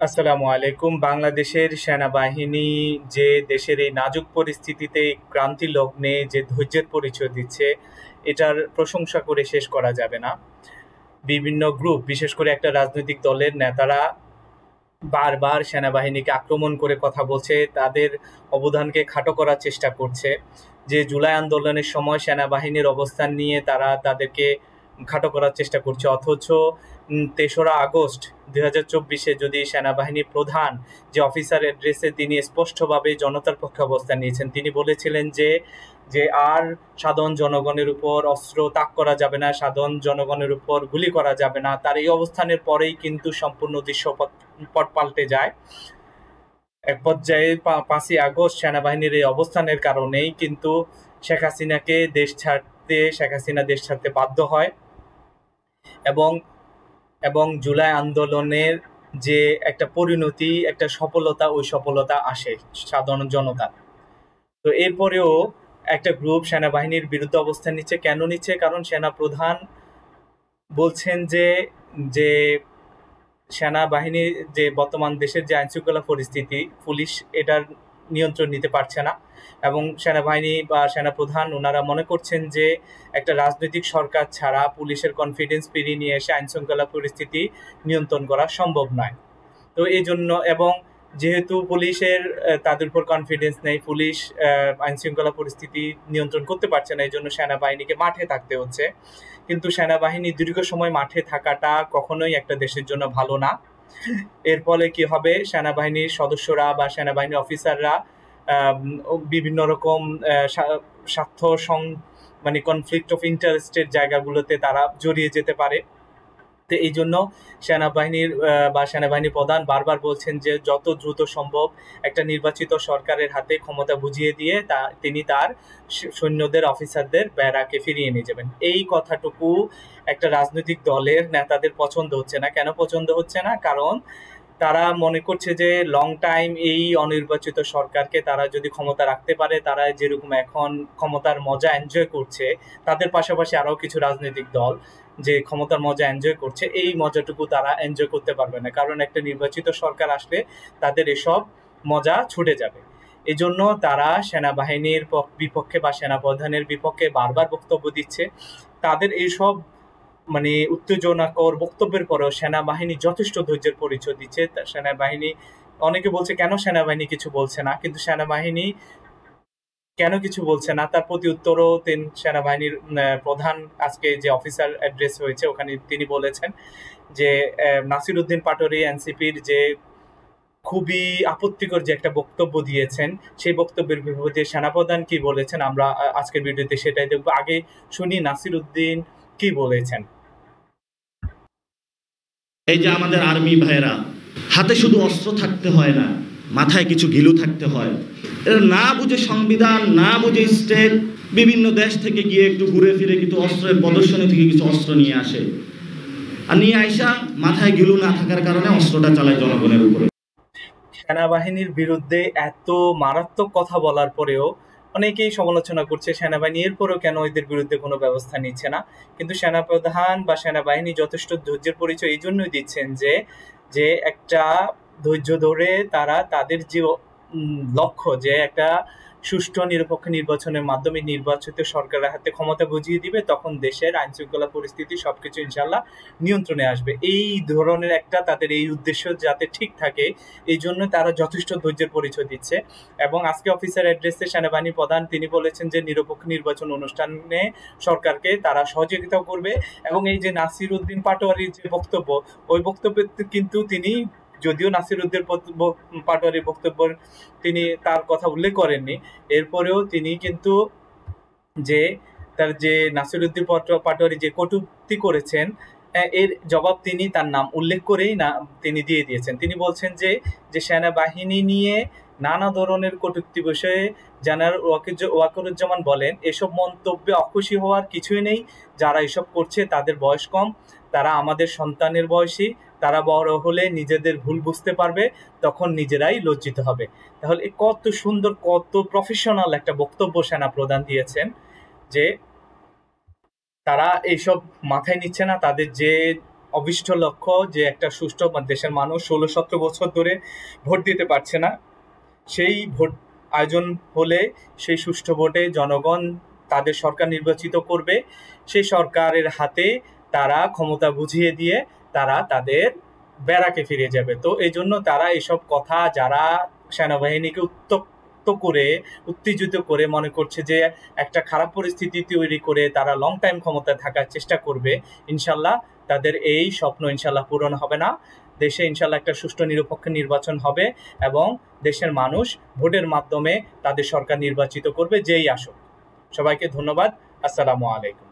আসসালামু আলাইকুম। বাংলাদেশের সেনাবাহিনী যে দেশের এই নাজুক পরিস্থিতিতে ক্রান্তি লগ্নে যে ধৈর্যের পরিচয় দিচ্ছে, এটার প্রশংসা করে শেষ করা যাবে না। বিভিন্ন গ্রুপ, বিশেষ করে একটা রাজনৈতিক দলের নেতারা বারবার সেনাবাহিনীকে আক্রমণ করে কথা বলছে, তাদের অবদানকে খাটো করার চেষ্টা করছে। যে জুলাই আন্দোলনের সময় সেনাবাহিনীর অবস্থান নিয়ে তারা তাদেরকে খাটো করার চেষ্টা করছে, অথচ ৩রা আগস্ট ২০২৪-এ যদি সেনাবাহিনী প্রধান যে অফিসার অ্যাড্রেসে তিনি স্পষ্টভাবে জনতার পক্ষে অবস্থান নিয়েছেন, তিনি বলেছিলেন যে যে আর সাধারণ জনগণের উপর অস্ত্র তাক করা যাবে না, সাধারণ জনগণের উপর গুলি করা যাবে না। তার এই অবস্থানের পরেই কিন্তু সম্পূর্ণ দৃশ্যপট পাল্টে যায়। এক পর্যায়ে ৫ই আগস্ট সেনাবাহিনীর এই অবস্থানের কারণেই কিন্তু শেখ হাসিনা দেশ ছাড়তে বাধ্য হয় এবং এবং জুলাই আন্দোলনের যে একটা পরিণতি, একটা সফলতা, ওই সফলতা আসে সাধারণ জনতার। তো এরপরেও একটা গ্রুপ সেনাবাহিনীর বিরুদ্ধে অবস্থান নিচ্ছে। কেন নিচ্ছে? কারণ সেনাপ্রধান বলছেন যে যে সেনাবাহিনীর যে বর্তমান দেশের যে আইনশৃঙ্খলা পরিস্থিতি, পুলিশ এটার নিয়ন্ত্রণ নিতে পারছে না এবং সেনাবাহিনী বা সেনাপ্রধান ওনারা মনে করছেন যে একটা রাজনৈতিক সরকার ছাড়া পুলিশের কনফিডেন্স ফিরিয়ে নিয়ে এসে আইনশৃঙ্খলা পরিস্থিতি নিয়ন্ত্রণ করা সম্ভব নয়। তো এই জন্য, এবং যেহেতু পুলিশের তাদের উপর কনফিডেন্স নেই, পুলিশ আইনশৃঙ্খলা পরিস্থিতি নিয়ন্ত্রণ করতে পারছে না, এই জন্য সেনাবাহিনীকে মাঠে থাকতে হচ্ছে। কিন্তু সেনাবাহিনী দীর্ঘ সময় মাঠে থাকাটা কখনোই একটা দেশের জন্য ভালো না। এর ফলে কি হবে? সেনাবাহিনীর সদস্যরা বা সেনাবাহিনীর অফিসাররা বিভিন্ন রকম স্বার্থ মানে কনফ্লিক্ট অফ ইন্টারেস্টের জায়গাগুলোতে তারা জড়িয়ে যেতে পারে। তো এই জন্য সেনাবাহিনী প্রধান বারবার বলছেন যে যত দ্রুত সম্ভব একটা নির্বাচিত সরকারের হাতে ক্ষমতা বুঝিয়ে দিয়ে তিনি তার সৈন্যদের, অফিসারদের ব্যারাকে ফিরিয়ে নিয়ে যাবেন। এই কথাটুকু একটা রাজনৈতিক দলের নেতাদের পছন্দ হচ্ছে না। কেন পছন্দ হচ্ছে না? কারণ তারা মনে করছে যে লং টাইম এই অনির্বাচিত সরকারকে তারা যদি ক্ষমতা রাখতে পারে, তারা যেরকম এখন ক্ষমতার মজা এনজয় করছে, তাদের পাশাপাশি আরো কিছু রাজনৈতিক দল যে ক্ষমতার মজা এনজয় করছে, এই মজাটুকু তারা এনজয় করতে পারবে না। কারণ একটা নির্বাচিত সরকার আসলে তাদের এসব মজা ছুটে যাবে। এজন্য তারা সেনাবাহিনীর বিপক্ষে বা সেনাপ্রধানের বিপক্ষে বারবার বক্তব্য দিচ্ছে। তাদের এইসব মানে উত্তেজনাকর বক্তব্যের পরেও সেনাবাহিনী যথেষ্ট ধৈর্যের পরিচয় দিচ্ছে। সেনাবাহিনী, অনেকে বলছে কেন সেনাবাহিনী কিছু বলছে না, কিন্তু সেনাবাহিনী কেন কিছু বলছে না তার প্রতি উত্তরও সেনাবাহিনীর প্রধান আজকে যে অফিসার অ্যাড্রেস হয়েছে ওখানে তিনি বলেছেন যে নাসির উদ্দিন পাটোয়ারি এনসিপির যে খুবই আপত্তিকর যে একটা বক্তব্য দিয়েছেন, সেই বক্তব্যের বিপরীতে সেনাপ্রধান কি বলেছেন আমরা আজকের ভিডিওতে সেটাই দেখবো। আগে শুনি নাসির উদ্দিন কি বলেছেন। এই যে আমাদের আর্মি ভাইয়েরা, হাতে শুধু অস্ত্র থাকতে হয় না, মাথায় কিছু ঘিলু থাকতে হয়। এরা না বুঝে সংবিধান, না বুঝে স্টেট, বিভিন্ন দেশ থেকে গিয়ে একটু ঘুরে ফিরে কিন্তু অস্ত্রের প্রদর্শনী থেকে কিছু অস্ত্র নিয়ে আসে, আর নিয়ে আইসা মাথায় ঘিলু না থাকার কারণে অস্ত্রটা চালায় জনগণের উপরে। সেনাবাহিনীর বিরুদ্ধে এত মারাত্মক কথা বলার পরেও অনেকেই সমালোচনা করছে সেনাবাহিনী এরপরেও কেন এদের বিরুদ্ধে কোনো ব্যবস্থা নিচ্ছে না। কিন্তু সেনাপ্রধান বা সেনাবাহিনী যথেষ্ট ধৈর্যের পরিচয় এই জন্যই দিচ্ছেন যে যে একটা ধৈর্য ধরে তারা তাদের যে লক্ষ্য, যে একটা সুষ্ঠু নিরপেক্ষ নির্বাচনের মাধ্যমে নির্বাচিত সরকারের হাতে ক্ষমতা বুঝিয়ে দিবে, তখন দেশের আইন শৃঙ্খলা পরিস্থিতি সবকিছু ইনশাল্লাহ নিয়ন্ত্রণে আসবে। এই ধরনের একটা তাদের এই উদ্দেশ্য যাতে ঠিক থাকে, এই জন্য তারা যথেষ্ট ধৈর্যের পরিচয় দিচ্ছে। এবং আজকে অফিসার অ্যাড্রেসে সেনাবাহিনী প্রধান তিনি বলেছেন যে নিরপেক্ষ নির্বাচন অনুষ্ঠানে সরকারকে তারা সহযোগিতা করবে। এবং এই যে নাসির উদ্দিন পাটোয়ারির যে বক্তব্য, ওই বক্তব্যে কিন্তু তিনি, যদিও নাসির উদ্দিন পাটোয়ারির বক্তব্য তিনি তার কথা উল্লেখ করেননি, এরপরেও তিনি কিন্তু যে তার যে নাসির উদ্দিন পাটোয়ারি যে কটূক্তি করেছেন, এর জবাব তিনি তার নাম উল্লেখ করেই না তিনি দিয়ে দিয়েছেন। তিনি বলছেন যে যে সেনাবাহিনী নিয়ে নানা ধরনের কটূক্তি বিষয়ে জানার ওয়াকারুজ্জামান বলেন, এসব মন্তব্যে অখুশি হওয়ার কিছুই নেই। যারা এসব করছে তাদের বয়স কম, তারা আমাদের সন্তানের বয়সী, তারা বড় হলে নিজেদের ভুল বুঝতে পারবে, তখন নিজেরাই লজ্জিত হবে। তাহলে কত সুন্দর, কত প্রফেশনাল একটা বক্তব্য সেনা প্রধান দিয়েছেন যে তারা এইসব মাথায় নিচ্ছে না। তাদের যে অভিষ্ট লক্ষ্য যে একটা সুষ্ঠু দেশের মানুষ 16-17 বছর ধরে ভোট দিতে পারছে না, সেই ভোট আয়োজন হলে সেই সুষ্ঠু ভোটে জনগণ তাদের সরকার নির্বাচিত করবে, সেই সরকারের হাতে তারা ক্ষমতা বুঝিয়ে দিয়ে তারা তাদের ব্যারাকে ফিরে যাবে। তো এই জন্য তারা এসব কথা, যারা সেনাবাহিনীকে উত্তেজিত করে মনে করছে যে একটা খারাপ পরিস্থিতি তৈরি করে তারা লং টাইম ক্ষমতায় থাকার চেষ্টা করবে, ইনশাল্লাহ তাদের এই স্বপ্ন ইনশাল্লাহ পূরণ হবে না। দেশে ইনশাল্লাহ একটা সুষ্ঠু নিরপেক্ষ নির্বাচন হবে এবং দেশের মানুষ ভোটের মাধ্যমে তাদের সরকার নির্বাচিত করবে, যেই আসুক। সবাইকে ধন্যবাদ। আসসালামু আলাইকুম।